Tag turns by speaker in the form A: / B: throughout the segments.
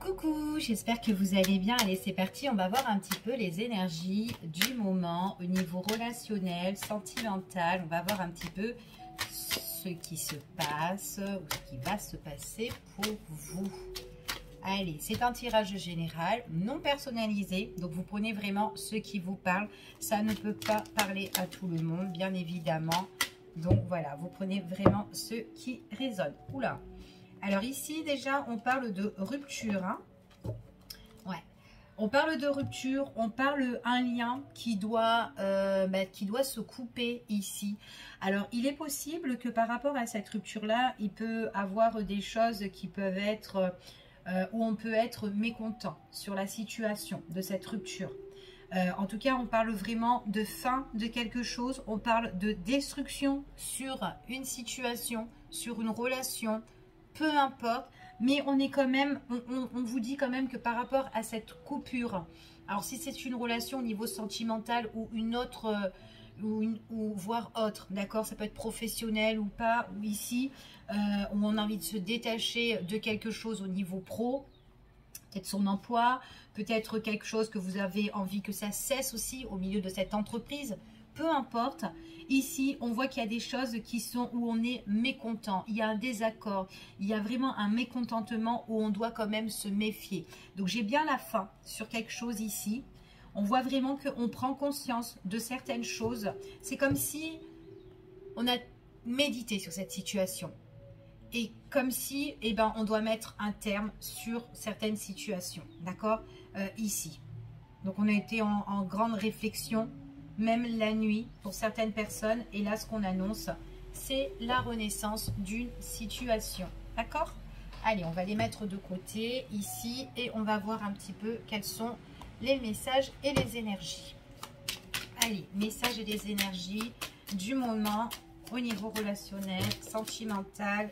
A: Coucou, j'espère que vous allez bien. Allez, c'est parti, on va voir un petit peu les énergies du moment au niveau relationnel, sentimental. On va voir un petit peu ce qui se passe ou ce qui va se passer pour vous. Allez, c'est un tirage général, non personnalisé, donc vous prenez vraiment ce qui vous parle. Ça ne peut pas parler à tout le monde, bien évidemment. Donc voilà, vous prenez vraiment ce qui résonne. Oula! Alors ici, déjà, on parle de rupture. Hein. Ouais. On parle de rupture, on parle un lien qui doit se couper ici. Alors, il est possible que par rapport à cette rupture-là, il peut avoir des choses qui peuvent être, où on peut être mécontent sur la situation de cette rupture. En tout cas, on parle vraiment de fin de quelque chose. On parle de destruction sur une situation, sur une relation. Peu importe, mais on est quand même, on vous dit quand même que par rapport à cette coupure, alors si c'est une relation au niveau sentimental ou une autre, ou voire autre, d'accord, ça peut être professionnel ou pas, ou ici, où on a envie de se détacher de quelque chose au niveau pro, peut-être son emploi, peut-être quelque chose que vous avez envie que ça cesse aussi au milieu de cette entreprise. Peu importe, ici, on voit qu'il y a des choses qui sont où on est mécontent. Il y a un désaccord, il y a vraiment un mécontentement où on doit quand même se méfier. Donc, j'ai bien la fin sur quelque chose ici. On voit vraiment qu'on prend conscience de certaines choses. C'est comme si on a médité sur cette situation. Et comme si, eh ben, on doit mettre un terme sur certaines situations. D'accord, ici. Donc, on a été en grande réflexion. Même la nuit, pour certaines personnes, et là, ce qu'on annonce, c'est la renaissance d'une situation. D'accord? Allez, on va les mettre de côté, ici, et on va voir un petit peu quels sont les messages et les énergies. Allez, messages et les énergies du moment au niveau relationnel, sentimental.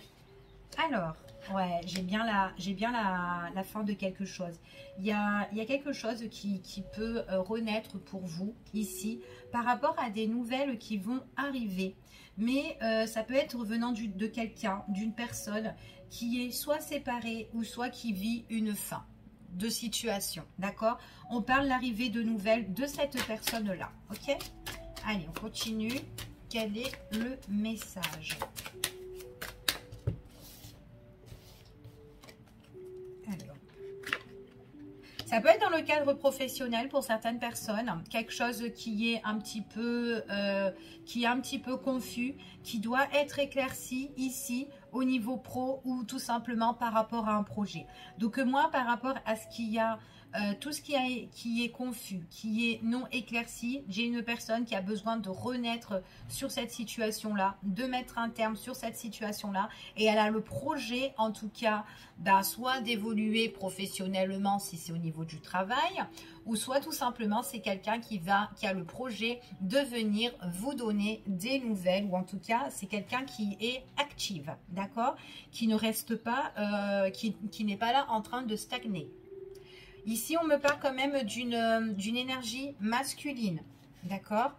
A: Alors, ouais, j'ai bien la fin de quelque chose. Il y a quelque chose qui peut renaître pour vous ici par rapport à des nouvelles qui vont arriver. Mais ça peut être venant de quelqu'un, d'une personne qui est soit séparée ou soit qui vit une fin de situation. D'accord? On parle de l'arrivée de nouvelles de cette personne-là. Ok? Allez, on continue. Quel est le message ? Alors, ça peut être dans le cadre professionnel pour certaines personnes, quelque chose qui est un petit peu, confus, qui doit être éclairci ici au niveau pro ou tout simplement par rapport à un projet. Donc moi, par rapport à ce qu'il y a, tout ce qui est confus, qui est non éclairci, j'ai une personne qui a besoin de renaître sur cette situation-là, de mettre un terme sur cette situation-là, et elle a le projet, en tout cas, soit d'évoluer professionnellement si c'est au niveau du travail, ou soit tout simplement c'est quelqu'un qui a le projet de venir vous donner des nouvelles, ou en tout cas c'est quelqu'un qui est active, d'accord, qui ne reste pas, qui n'est pas là en train de stagner. Ici, on me parle quand même d'une énergie masculine, d'accord?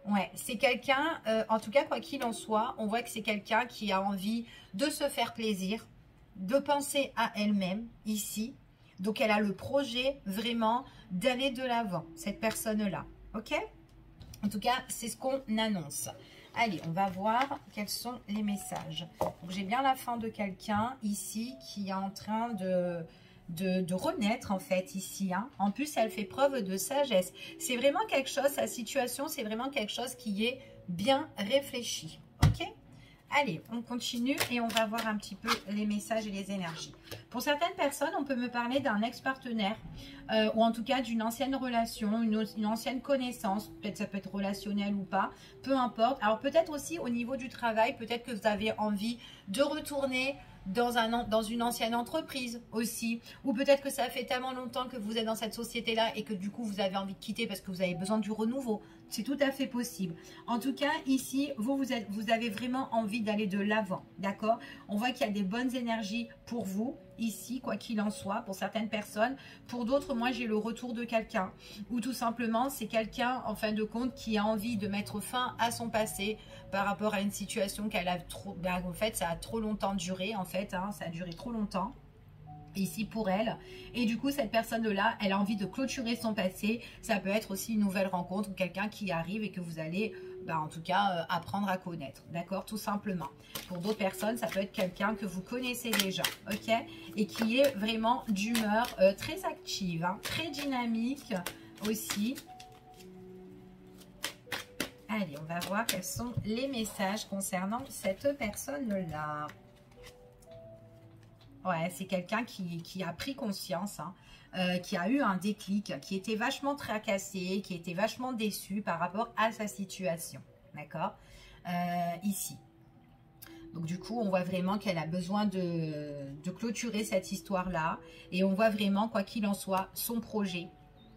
A: Ouais, c'est quelqu'un, en tout cas, quoi qu'il en soit, on voit que c'est quelqu'un qui a envie de se faire plaisir, de penser à elle-même, ici. Donc, elle a le projet, vraiment, d'aller de l'avant, cette personne-là, ok? En tout cas, c'est ce qu'on annonce. Allez, on va voir quels sont les messages. Donc, j'ai bien la fin de quelqu'un, ici, qui est en train de renaître en fait ici. Hein. En plus, elle fait preuve de sagesse. C'est vraiment quelque chose, sa situation, c'est vraiment quelque chose qui est bien réfléchi. Ok? Allez, on continue et on va voir un petit peu les messages et les énergies. Pour certaines personnes, on peut me parler d'un ex-partenaire ou en tout cas d'une ancienne relation, une ancienne connaissance. Peut-être ça peut être relationnel ou pas, peu importe. Alors peut-être aussi au niveau du travail, peut-être que vous avez envie de retourner dans une ancienne entreprise aussi, ou peut-être que ça fait tellement longtemps que vous êtes dans cette société-là et que du coup vous avez envie de quitter parce que vous avez besoin du renouveau. C'est tout à fait possible. En tout cas, ici, vous avez vraiment envie d'aller de l'avant, d'accord? On voit qu'il y a des bonnes énergies pour vous, ici, quoi qu'il en soit, pour certaines personnes. Pour d'autres, moi, j'ai le retour de quelqu'un, ou tout simplement, c'est quelqu'un, en fin de compte, qui a envie de mettre fin à son passé par rapport à une situation qu'elle a trop... en fait, ça a trop longtemps duré, en fait, hein, ça a duré trop longtemps. ici pour elle, et du coup cette personne là elle a envie de clôturer son passé. Ça peut être aussi une nouvelle rencontre ou quelqu'un qui arrive et que vous allez en tout cas apprendre à connaître, d'accord, tout simplement. Pour d'autres personnes ça peut être quelqu'un que vous connaissez déjà, ok, et qui est vraiment d'humeur très active, hein, très dynamique aussi. Allez, on va voir quels sont les messages concernant cette personne-là. Ouais, c'est quelqu'un qui a pris conscience, hein, qui a eu un déclic, qui était vachement tracassé, qui était vachement déçu par rapport à sa situation. D'accord, ici. Donc du coup, on voit vraiment qu'elle a besoin de clôturer cette histoire-là. Et on voit vraiment, quoi qu'il en soit, son projet.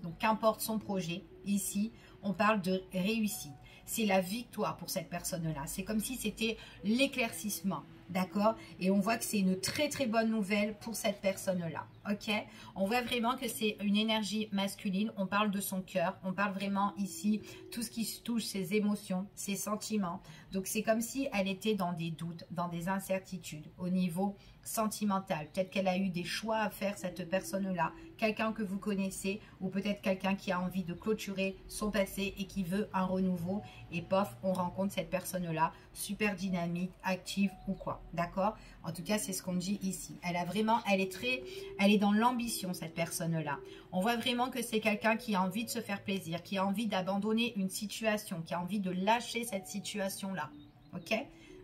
A: Donc qu'importe son projet, ici, on parle de réussite. C'est la victoire pour cette personne-là. C'est comme si c'était l'éclaircissement, d'accord? Et on voit que c'est une très très bonne nouvelle pour cette personne-là, ok? On voit vraiment que c'est une énergie masculine. On parle de son cœur. On parle vraiment ici tout ce qui touche ses émotions, ses sentiments. Donc c'est comme si elle était dans des doutes, dans des incertitudes au niveau sentimental. Peut-être qu'elle a eu des choix à faire, cette personne-là. Quelqu'un que vous connaissez ou peut-être quelqu'un qui a envie de clôturer son passé et qui veut un renouveau. Et pof, on rencontre cette personne-là, super dynamique, active ou quoi. D'accord? En tout cas, c'est ce qu'on dit ici. Elle a vraiment, elle est dans l'ambition, cette personne-là. On voit vraiment que c'est quelqu'un qui a envie de se faire plaisir, qui a envie d'abandonner une situation, qui a envie de lâcher cette situation-là. Ok?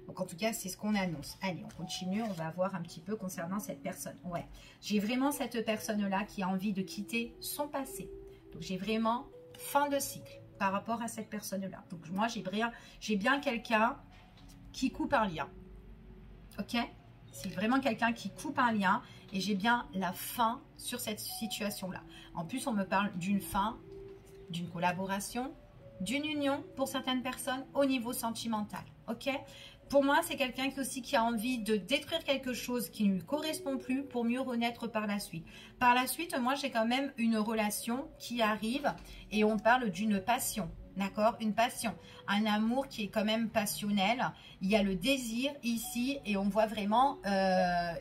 A: Donc en tout cas, c'est ce qu'on annonce. Allez, on continue, on va voir un petit peu concernant cette personne. Ouais, j'ai vraiment cette personne-là qui a envie de quitter son passé. Donc j'ai vraiment fin de cycle par rapport à cette personne-là. Donc moi, j'ai bien quelqu'un qui coupe un lien. Ok? C'est vraiment quelqu'un qui coupe un lien et j'ai bien la fin sur cette situation-là. En plus, on me parle d'une fin, d'une collaboration, d'une union pour certaines personnes au niveau sentimental. Ok? Pour moi, c'est quelqu'un qui a envie de détruire quelque chose qui ne lui correspond plus pour mieux renaître par la suite. Par la suite, moi, j'ai quand même une relation qui arrive et on parle d'une passion. D'accord? Une passion, un amour qui est quand même passionnel. Il y a le désir ici et on voit vraiment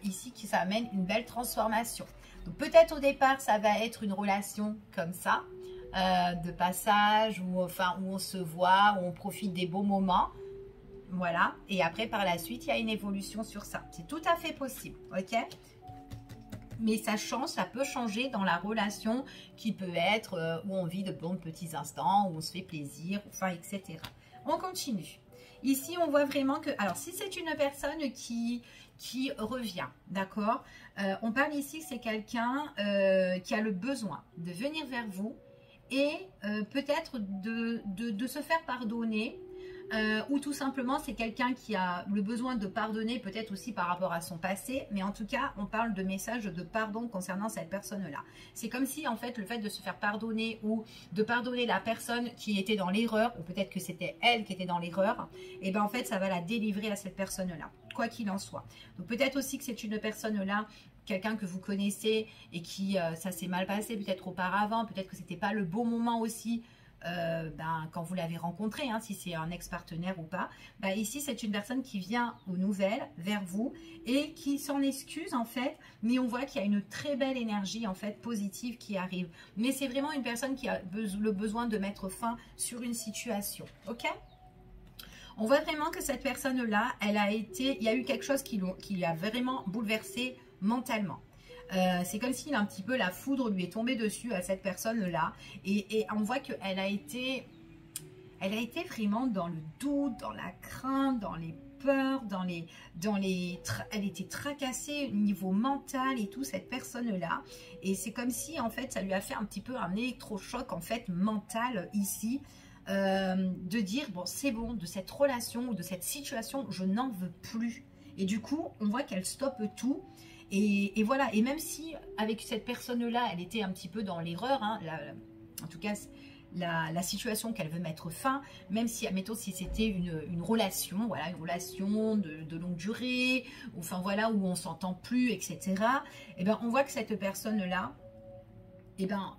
A: ici que ça amène une belle transformation. Donc peut-être au départ, ça va être une relation comme ça, de passage, où on se voit, où on profite des beaux moments. Voilà, et après par la suite, il y a une évolution sur ça. C'est tout à fait possible, ok? Mais ça change, ça peut changer dans la relation qui peut être où on vit de bons petits instants, où on se fait plaisir, enfin, etc. On continue. Ici, on voit vraiment que... Alors, si c'est une personne qui revient, d'accord? On parle ici que c'est quelqu'un qui a le besoin de venir vers vous et peut-être de se faire pardonner. Ou tout simplement c'est quelqu'un qui a le besoin de pardonner, peut-être aussi par rapport à son passé, mais en tout cas on parle de message de pardon concernant cette personne-là. C'est comme si en fait le fait de se faire pardonner ou de pardonner la personne qui était dans l'erreur, ou peut-être que c'était elle qui était dans l'erreur, et bien en fait ça va la délivrer à cette personne-là, quoi qu'il en soit. Donc peut-être aussi que c'est une personne-là, quelqu'un que vous connaissez et qui ça s'est mal passé peut-être auparavant, peut-être que c'était pas le bon moment aussi. Quand vous l'avez rencontré, hein, si c'est un ex-partenaire ou pas, ici c'est une personne qui vient aux nouvelles vers vous et qui s'en excuse en fait, mais on voit qu'il y a une très belle énergie en fait positive qui arrive, mais c'est vraiment une personne qui a le besoin de mettre fin sur une situation, ok? On voit vraiment que cette personne-là, il y a eu quelque chose qui l'a vraiment bouleversé mentalement. C'est comme si un petit peu la foudre lui est tombée dessus à cette personne-là. Et on voit qu'elle a été vraiment dans le doute, dans la crainte, dans les peurs, elle était tracassée au niveau mental et tout, cette personne-là. Et c'est comme si, en fait, ça lui a fait un petit peu un électrochoc, en fait, mental ici. De dire, bon, c'est bon, de cette relation ou de cette situation, je n'en veux plus. Et du coup, on voit qu'elle stoppe tout. Et voilà, et même si avec cette personne-là, elle était un petit peu dans l'erreur, hein, en tout cas, la situation qu'elle veut mettre fin, même si, admettons, si c'était une relation, voilà, une relation de longue durée, enfin voilà, où on s'entend plus, etc., et ben on voit que cette personne-là, et ben,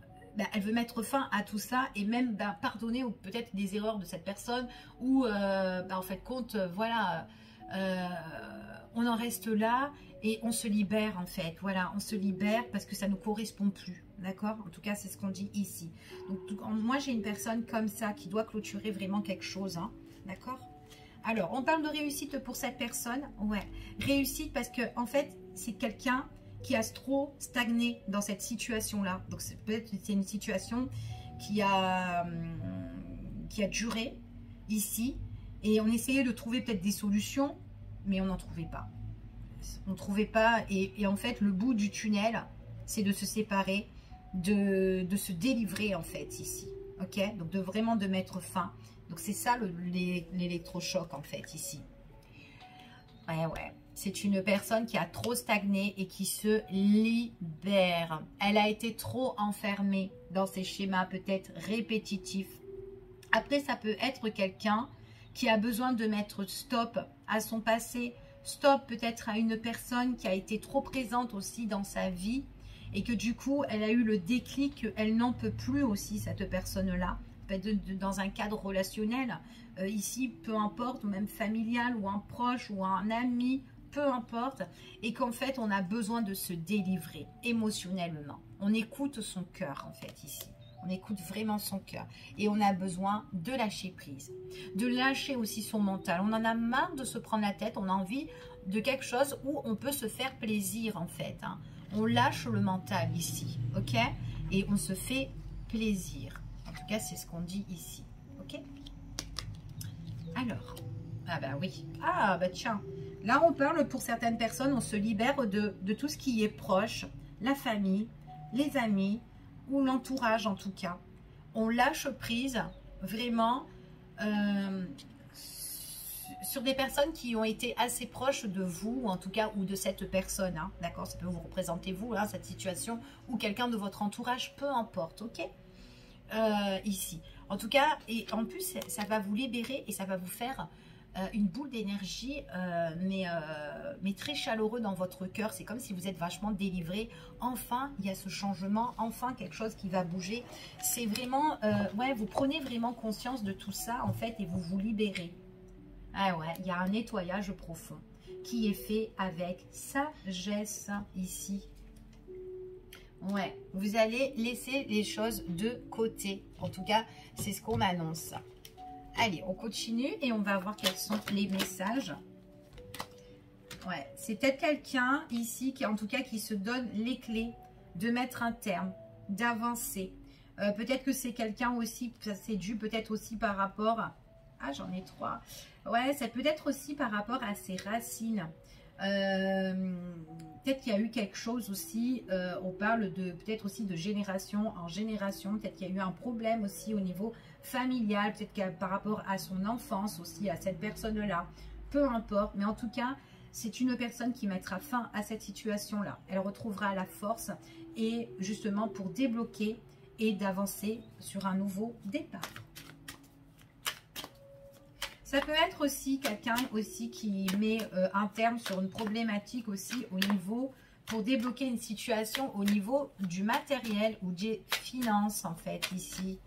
A: elle veut mettre fin à tout ça et même pardonner ou peut-être des erreurs de cette personne ou en fait compte, voilà, on en reste là Et on se libère en fait, voilà, on se libère parce que ça ne nous correspond plus, d'accord? En tout cas, c'est ce qu'on dit ici. Donc, moi, j'ai une personne comme ça qui doit clôturer vraiment quelque chose, hein, d'accord? Alors, on parle de réussite pour cette personne, ouais. Réussite parce que, en fait, c'est quelqu'un qui a trop stagné dans cette situation-là. Donc, peut-être que c'est une situation qui a duré ici. Et on essayait de trouver peut-être des solutions, mais on n'en trouvait pas. On ne trouvait pas, et en fait le bout du tunnel c'est de se séparer, de se délivrer en fait ici, ok, donc vraiment de mettre fin. Donc c'est ça l'électrochoc en fait ici. Ouais, c'est une personne qui a trop stagné et qui se libère. Elle a été trop enfermée dans ces schémas peut-être répétitifs. Après, ça peut être quelqu'un qui a besoin de mettre stop à son passé, stop peut-être à une personne qui a été trop présente aussi dans sa vie et que du coup, elle a eu le déclic qu'elle n'en peut plus aussi, cette personne-là, dans un cadre relationnel, ici, peu importe, même familial ou un proche ou un ami, peu importe, et qu'en fait, on a besoin de se délivrer émotionnellement. On écoute son cœur, en fait, ici. On écoute vraiment son cœur. Et on a besoin de lâcher prise. De lâcher aussi son mental. On en a marre de se prendre la tête. On a envie de quelque chose où on peut se faire plaisir, en fait. Hein. On lâche le mental ici. OK? Et on se fait plaisir. En tout cas, c'est ce qu'on dit ici. OK? Alors. Ah bah oui. Ah bah tiens. Là, on parle pour certaines personnes, on se libère de tout ce qui est proche. La famille, les amis, ou l'entourage en tout cas. On lâche prise vraiment sur des personnes qui ont été assez proches de vous, en tout cas, ou de cette personne, hein, d'accord? Ça peut vous représenter vous, hein, cette situation, ou quelqu'un de votre entourage, peu importe, ok? Ici. En tout cas, et en plus, ça va vous libérer et ça va vous faire une boule d'énergie, mais très chaleureux dans votre cœur. C'est comme si vous êtes vachement délivré. Enfin, il y a ce changement, enfin quelque chose qui va bouger. C'est vraiment, ouais, vous prenez vraiment conscience de tout ça, en fait, et vous vous libérez. Ah ouais, il y a un nettoyage profond qui est fait avec sagesse ici. Ouais, vous allez laisser les choses de côté. En tout cas, c'est ce qu'on m'annonce. Allez, on continue et on va voir quels sont les messages. Ouais, c'est peut-être quelqu'un ici qui, en tout cas, qui se donne les clés de mettre un terme, d'avancer. Peut-être que c'est quelqu'un aussi, ça c'est dû peut-être aussi par rapport... Ah, j'en ai 3. Ouais, ça peut être aussi par rapport à ses racines. Peut-être qu'il y a eu quelque chose aussi, on parle de peut-être aussi de génération en génération, peut-être qu'il y a eu un problème aussi au niveau familial, peut-être par rapport à son enfance aussi, à cette personne-là, peu importe, mais en tout cas, c'est une personne qui mettra fin à cette situation-là. Elle retrouvera la force et justement pour débloquer et d'avancer sur un nouveau départ. Ça peut être aussi quelqu'un aussi qui met un terme sur une problématique aussi au niveau, pour débloquer une situation au niveau du matériel ou des finances en fait ici.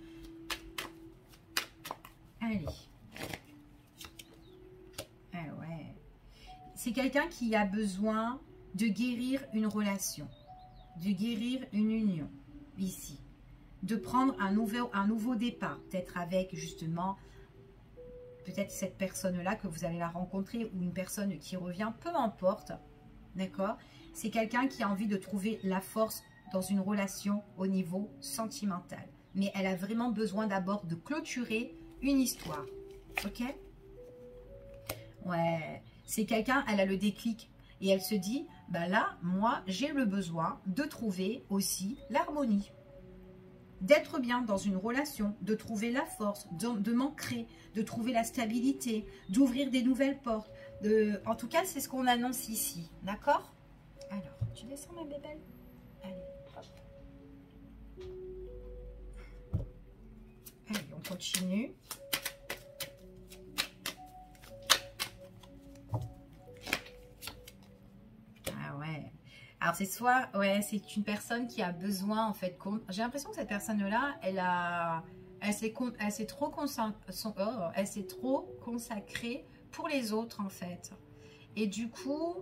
A: Allez. Ah ouais. C'est quelqu'un qui a besoin de guérir une relation, de guérir une union ici. De prendre un nouveau départ, peut-être avec justement... Peut-être cette personne-là que vous allez la rencontrer ou une personne qui revient, peu importe, d'accord? C'est quelqu'un qui a envie de trouver la force dans une relation au niveau sentimental. Mais elle a vraiment besoin d'abord de clôturer une histoire, ok? Ouais, c'est quelqu'un, elle a le déclic et elle se dit, bah là, moi, j'ai le besoin de trouver aussi l'harmonie. D'être bien dans une relation, de trouver la force, de m'ancrer, de trouver la stabilité, d'ouvrir des nouvelles portes. En tout cas, c'est ce qu'on annonce ici. D'accord? Alors, tu descends ma bébelle? Allez, hop. Allez, on continue. Ah ouais. Alors, c'est soit, ouais, c'est une personne qui a besoin, en fait, j'ai l'impression que cette personne-là, elle s'est trop consacrée pour les autres, en fait. Et du coup,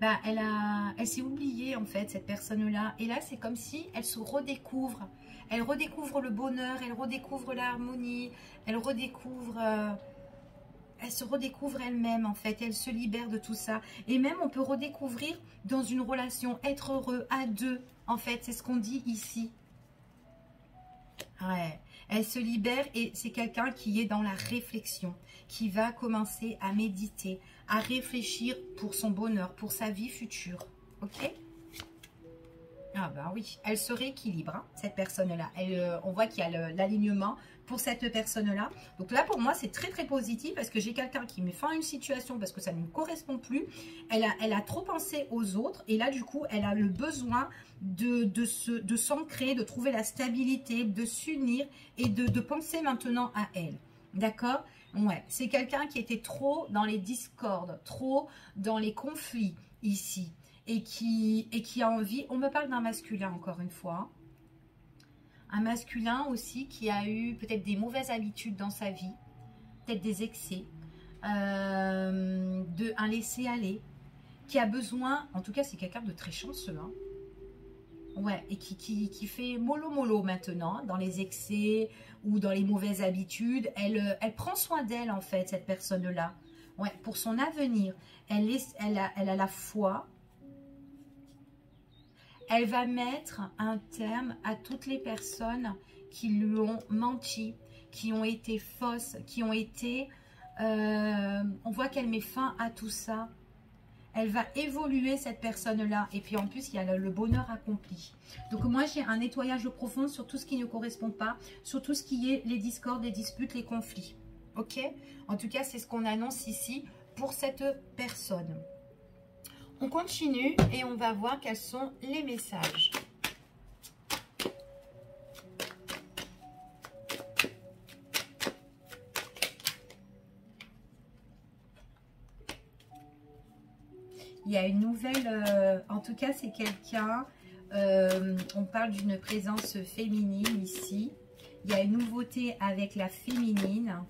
A: bah, elle s'est oubliée en fait, cette personne-là. Et là, c'est comme si elle se redécouvre. Elle redécouvre le bonheur, elle redécouvre l'harmonie, elle se redécouvre elle-même en fait, elle se libère de tout ça. Et même on peut redécouvrir dans une relation, être heureux à deux, en fait, c'est ce qu'on dit ici. Ouais, elle se libère et c'est quelqu'un qui est dans la réflexion, qui va commencer à méditer, à réfléchir pour son bonheur, pour sa vie future. Ok? Ah bah oui, elle se rééquilibre, hein, cette personne-là. On voit qu'il y a l'alignement pour cette personne-là. Donc là, pour moi, c'est très très positif parce que j'ai quelqu'un qui met fin à une situation parce que ça ne me correspond plus. Elle a trop pensé aux autres et là, du coup, elle a le besoin de s'ancrer, de trouver la stabilité, de s'unir et de penser maintenant à elle. D'accord? Ouais, c'est quelqu'un qui était trop dans les discordes, trop dans les conflits ici. Et qui a envie, on me parle d'un masculin encore une fois, un masculin aussi qui a eu peut-être des mauvaises habitudes dans sa vie, peut-être des excès, un laisser-aller, qui a besoin, en tout cas c'est quelqu'un de très chanceux, hein. Ouais, et qui fait mollo maintenant dans les excès ou dans les mauvaises habitudes. Elle prend soin d'elle en fait, cette personne-là. Ouais, pour son avenir, elle a la foi. Elle va mettre un terme à toutes les personnes qui lui ont menti, qui ont été fausses, qui ont été... on voit qu'elle met fin à tout ça. Elle va évoluer, cette personne-là. Et puis en plus, il y a le bonheur accompli. Donc moi, j'ai un nettoyage profond sur tout ce qui ne correspond pas, sur tout ce qui est les discordes, les disputes, les conflits. Ok? En tout cas, c'est ce qu'on annonce ici pour cette personne. On continue et on va voir quels sont les messages. Il y a une nouvelle, en tout cas c'est quelqu'un, on parle d'une présence féminine ici. Il y a une nouveauté avec la féminine.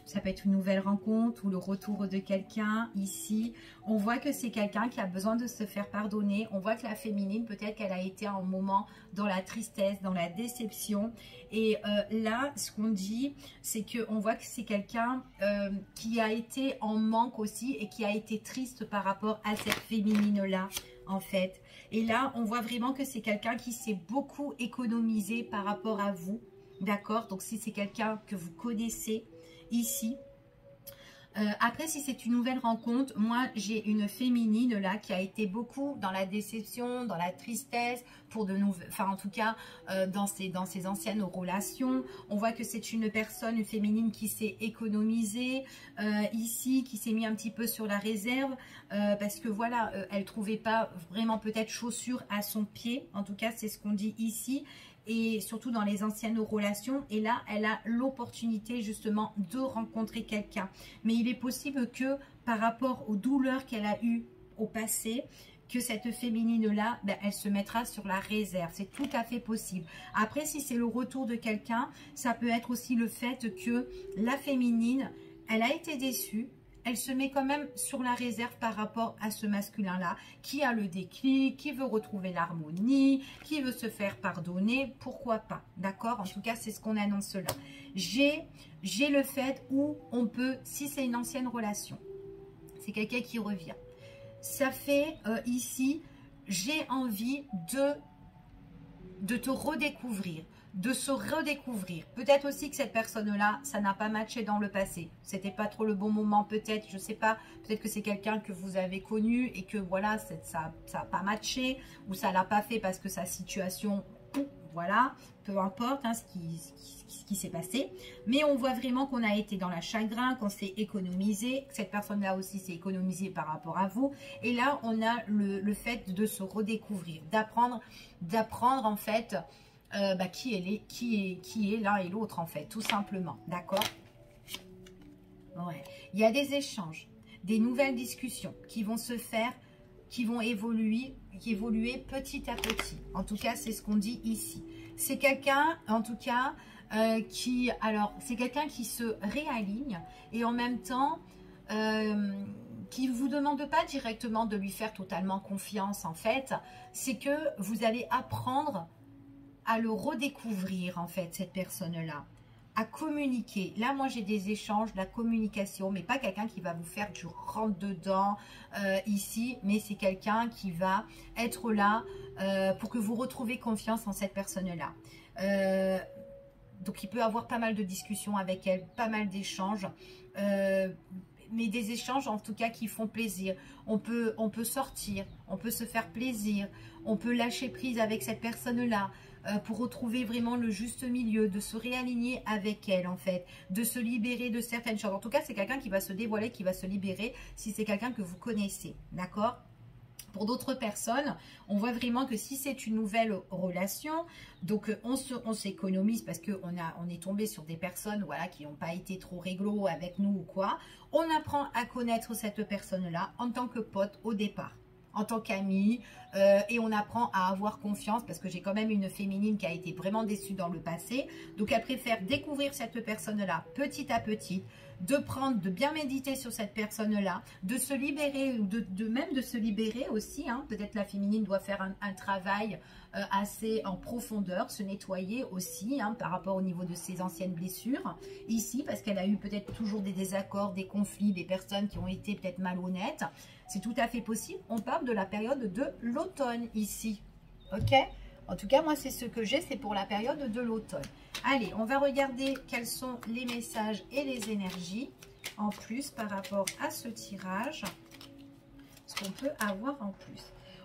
A: Ça peut être une nouvelle rencontre ou le retour de quelqu'un ici. On voit que c'est quelqu'un qui a besoin de se faire pardonner. On voit que la féminine, peut-être qu'elle a été un moment dans la tristesse, dans la déception. Et là, ce qu'on dit, c'est qu'on voit que c'est quelqu'un qui a été en manque aussi et qui a été triste par rapport à cette féminine-là, en fait. Et là, on voit vraiment que c'est quelqu'un qui s'est beaucoup économisé par rapport à vous. D'accord? Donc, si c'est quelqu'un que vous connaissez, ici. Après, si c'est une nouvelle rencontre, moi j'ai une féminine là qui a été beaucoup dans la déception, dans la tristesse, pour de nouvelles, enfin en tout cas dans ses anciennes relations. On voit que c'est une personne, une féminine qui s'est économisée ici, qui s'est mis un petit peu sur la réserve parce que voilà, elle trouvait pas vraiment peut-être chaussures à son pied. En tout cas, c'est ce qu'on dit ici. Et surtout dans les anciennes relations. Et là, elle a l'opportunité justement de rencontrer quelqu'un. Mais il est possible que par rapport aux douleurs qu'elle a eues au passé, que cette féminine-là, ben, elle se mettra sur la réserve. C'est tout à fait possible. Après, si c'est le retour de quelqu'un, ça peut être aussi le fait que la féminine, elle a été déçue. Elle se met quand même sur la réserve par rapport à ce masculin-là qui a le déclic, qui veut retrouver l'harmonie, qui veut se faire pardonner, pourquoi pas, d'accord? En tout cas, c'est ce qu'on annonce là. J'ai le fait où on peut, si c'est une ancienne relation, c'est quelqu'un qui revient. Ça fait ici, j'ai envie de te redécouvrir, de se redécouvrir. Peut-être aussi que cette personne-là, ça n'a pas matché dans le passé. C'était pas trop le bon moment, peut-être, je sais pas. Peut-être que c'est quelqu'un que vous avez connu et que voilà, ça n'a pas matché ou ça l'a pas fait parce que sa situation, voilà, peu importe hein, ce qui s'est passé. Mais on voit vraiment qu'on a été dans la chagrin, qu'on s'est économisé. Cette personne-là aussi s'est économisée par rapport à vous. Et là, on a le fait de se redécouvrir, d'apprendre en fait qui est l'un et l'autre en fait, tout simplement, d'accord? Ouais. Il y a des échanges, des nouvelles discussions qui vont se faire, qui vont évoluer petit à petit. En tout cas, c'est ce qu'on dit ici. c'est quelqu'un, en tout cas, c'est quelqu'un qui se réaligne et en même temps, qui ne vous demande pas directement de lui faire totalement confiance, en fait. C'est que vous allez apprendre à le redécouvrir, en fait, cette personne-là. À communiquer. Là, moi, j'ai des échanges, de la communication, mais pas quelqu'un qui va vous faire du rentre-dedans ici, mais c'est quelqu'un qui va être là pour que vous retrouviez confiance en cette personne-là. Donc, il peut avoir pas mal de discussions avec elle, pas mal d'échanges, mais des échanges en tout cas qui font plaisir. On peut sortir, on peut se faire plaisir, on peut lâcher prise avec cette personne-là pour retrouver vraiment le juste milieu, de se réaligner avec elle en fait, de se libérer de certaines choses. En tout cas, c'est quelqu'un qui va se dévoiler, qui va se libérer si c'est quelqu'un que vous connaissez, d'accord ? Pour d'autres personnes, on voit vraiment que si c'est une nouvelle relation, donc on s'économise parce qu'on est tombé sur des personnes voilà, qui n'ont pas été trop réglo avec nous ou quoi. On apprend à connaître cette personne-là en tant que pote au départ, en tant qu'amie, et on apprend à avoir confiance parce que j'ai quand même une féminine qui a été vraiment déçue dans le passé. Donc elle préfère découvrir cette personne-là petit à petit, de bien méditer sur cette personne-là, de se libérer, ou même de se libérer aussi, hein. Peut-être la féminine doit faire un travail assez en profondeur, se nettoyer aussi hein, par rapport au niveau de ses anciennes blessures, ici, parce qu'elle a eu peut-être toujours des désaccords, des conflits, des personnes qui ont été peut-être malhonnêtes. C'est tout à fait possible. On parle de la période de l'automne ici, ok ? En tout cas, moi, c'est ce que j'ai, c'est pour la période de l'automne. Allez, on va regarder quels sont les messages et les énergies en plus par rapport à ce tirage. Ce qu'on peut avoir en plus.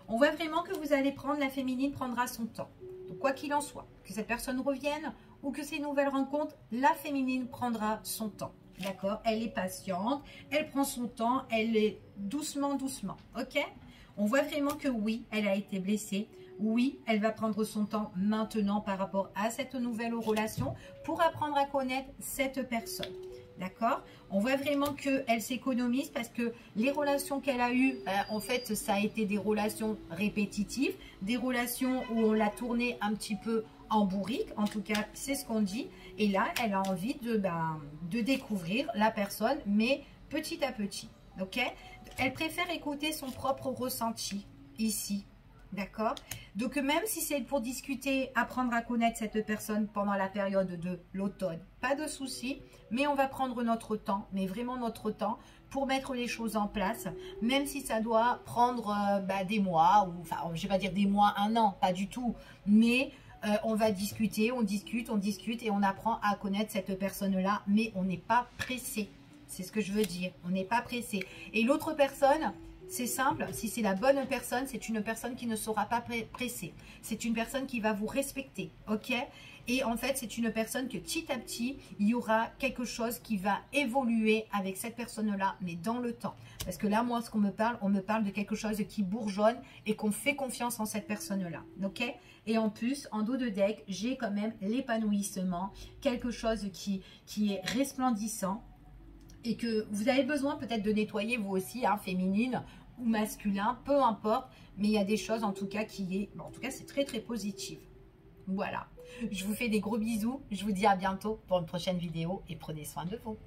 A: On voit vraiment que vous allez prendre, la féminine prendra son temps. Donc, quoi qu'il en soit, que cette personne revienne ou que ces nouvelles rencontres, la féminine prendra son temps. D'accord? Elle est patiente, elle prend son temps, elle est doucement, ok? On voit vraiment que oui, elle a été blessée. Oui, elle va prendre son temps maintenant par rapport à cette nouvelle relation pour apprendre à connaître cette personne. D'accord? On voit vraiment qu'elle s'économise parce que les relations qu'elle a eues, en fait, ça a été des relations répétitives, des relations où on l'a tournée un petit peu en bourrique. En tout cas, c'est ce qu'on dit. Et là, elle a envie de découvrir la personne, mais petit à petit. Ok? Elle préfère écouter son propre ressenti ici. D'accord? Donc, même si c'est pour discuter, apprendre à connaître cette personne pendant la période de l'automne, pas de souci, mais on va prendre notre temps, mais vraiment notre temps, pour mettre les choses en place, même si ça doit prendre des mois, ou enfin, je ne vais pas dire des mois, un an, pas du tout, mais on va discuter, on discute, et on apprend à connaître cette personne-là, mais on n'est pas pressé. C'est ce que je veux dire, on n'est pas pressé. Et l'autre personne... C'est simple, si c'est la bonne personne, c'est une personne qui ne sera pas pressée. C'est une personne qui va vous respecter, ok? Et en fait, c'est une personne que petit à petit, il y aura quelque chose qui va évoluer avec cette personne-là, mais dans le temps. Parce que là, moi, ce qu'on me parle, on me parle de quelque chose qui bourgeonne et qu'on fait confiance en cette personne-là, ok? Et en plus, en dos de deck, j'ai quand même l'épanouissement, quelque chose qui est resplendissant. Et que vous avez besoin peut-être de nettoyer vous aussi, hein, féminine ou masculin, peu importe. Mais il y a des choses en tout cas en tout cas c'est très très positif. Voilà, je vous fais des gros bisous. Je vous dis à bientôt pour une prochaine vidéo et prenez soin de vous.